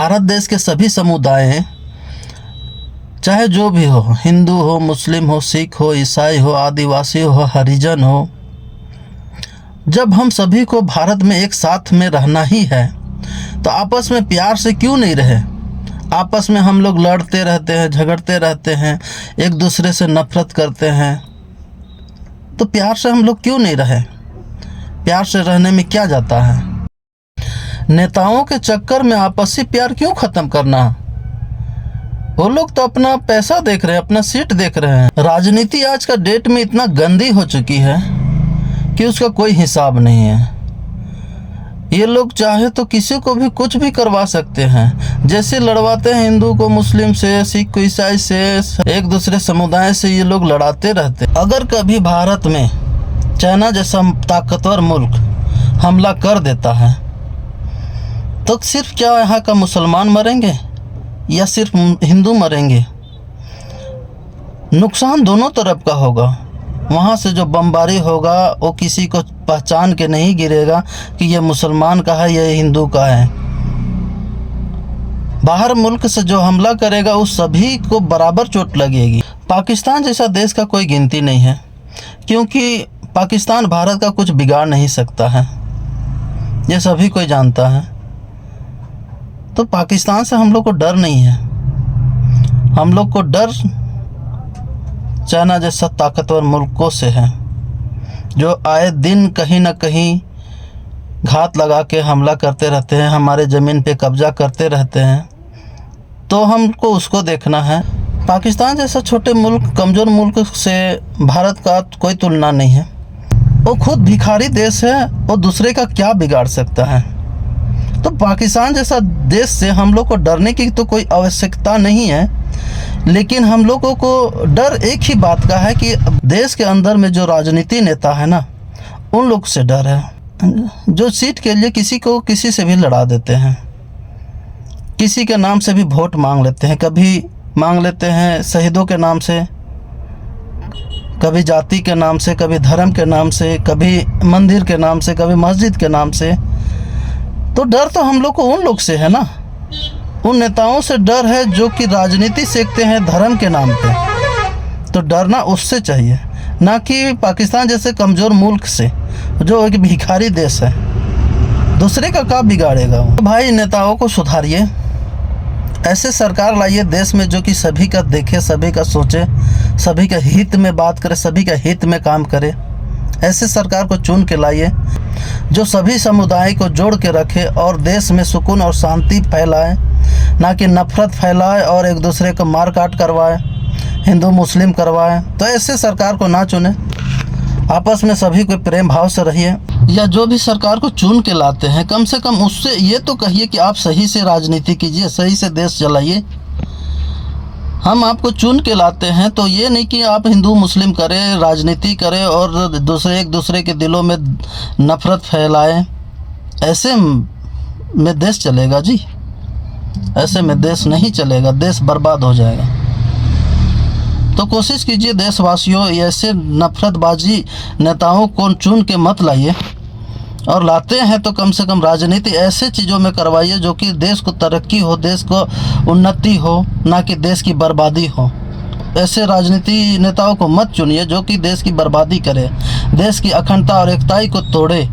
भारत देश के सभी समुदाय हैं, चाहे जो भी हो, हिंदू हो, मुस्लिम हो, सिख हो, ईसाई हो, आदिवासी हो, हरिजन हो, जब हम सभी को भारत में एक साथ में रहना ही है तो आपस में प्यार से क्यों नहीं रहे। आपस में हम लोग लड़ते रहते हैं, झगड़ते रहते हैं, एक दूसरे से नफरत करते हैं, तो प्यार से हम लोग क्यों नहीं रहे। प्यार से रहने में क्या जाता है। नेताओं के चक्कर में आपसी प्यार क्यों ख़त्म करना। वो लोग तो अपना पैसा देख रहे हैं, अपना सीट देख रहे हैं। राजनीति आज का डेट में इतना गंदी हो चुकी है कि उसका कोई हिसाब नहीं है। ये लोग चाहे तो किसी को भी कुछ भी करवा सकते हैं, जैसे लड़वाते हैं हिंदू को मुस्लिम से, सिख को ईसाई से, एक दूसरे समुदाय से ये लोग लड़ाते रहते। अगर कभी भारत में चाइना जैसा ताकतवर मुल्क हमला कर देता है तो सिर्फ क्या यहाँ का मुसलमान मरेंगे या सिर्फ हिंदू मरेंगे। नुकसान दोनों तरफ का होगा। वहाँ से जो बमबारी होगा वो किसी को पहचान के नहीं गिरेगा कि ये मुसलमान का है, ये हिंदू का है। बाहर मुल्क से जो हमला करेगा उस सभी को बराबर चोट लगेगी। पाकिस्तान जैसा देश का कोई गिनती नहीं है, क्योंकि पाकिस्तान भारत का कुछ बिगाड़ नहीं सकता है, ये सभी कोई जानता है। तो पाकिस्तान से हम लोग को डर नहीं है। हम लोग को डर चाइना जैसा ताकतवर मुल्कों से है, जो आए दिन कहीं ना कहीं घात लगा के हमला करते रहते हैं, हमारे ज़मीन पे कब्जा करते रहते हैं। तो हमको उसको देखना है। पाकिस्तान जैसा छोटे मुल्क, कमज़ोर मुल्क से भारत का कोई तुलना नहीं है। वो खुद भिखारी देश है, वो दूसरे का क्या बिगाड़ सकता है। तो पाकिस्तान जैसा देश से हम लोग को डरने की तो कोई आवश्यकता नहीं है, लेकिन हम लोगों को डर एक ही बात का है कि देश के अंदर में जो राजनीति नेता है ना, उन लोग से डर है, जो सीट के लिए किसी को किसी से भी लड़ा देते हैं, किसी के नाम से भी वोट मांग लेते हैं। कभी मांग लेते हैं शहीदों के नाम से, कभी जाति के नाम से, कभी धर्म के नाम से, कभी मंदिर के नाम से, कभी मस्जिद के नाम से। तो डर तो हम लोग को उन लोग से है ना, उन नेताओं से डर है जो कि राजनीति सेकते हैं धर्म के नाम पे। तो डरना उससे चाहिए, ना कि पाकिस्तान जैसे कमज़ोर मुल्क से जो एक भिखारी देश है। दूसरे का क्या बिगाड़ेगा। तो भाई नेताओं को सुधारिए, ऐसे सरकार लाइए देश में जो कि सभी का देखे, सभी का सोचे, सभी का हित में बात करे, सभी का हित में काम करे। ऐसे सरकार को चुन के लाइए जो सभी समुदाय को जोड़ के रखे और देश में सुकून और शांति फैलाए, ना कि नफरत फैलाए और एक दूसरे को मार काट करवाए, हिंदू मुस्लिम करवाए। तो ऐसे सरकार को ना चुने, आपस में सभी को प्रेम भाव से रहिए। या जो भी सरकार को चुन के लाते हैं, कम से कम उससे ये तो कहिए कि आप सही से राजनीति कीजिए, सही से देश चलाइए। हम आपको चुन के लाते हैं तो ये नहीं कि आप हिंदू मुस्लिम करें, राजनीति करें और दूसरे एक दूसरे के दिलों में नफरत फैलाएं। ऐसे में देश चलेगा जी? ऐसे में देश नहीं चलेगा, देश बर्बाद हो जाएगा। तो कोशिश कीजिए देशवासियों, ऐसे नफरतबाजी नेताओं को चुन के मत लाइए, और लाते हैं तो कम से कम राजनीति ऐसे चीज़ों में करवाइए जो कि देश को तरक्की हो, देश को उन्नति हो, ना कि देश की बर्बादी हो। ऐसे राजनीति नेताओं को मत चुनिए जो कि देश की बर्बादी करे, देश की अखंडता और एकताई को तोड़े।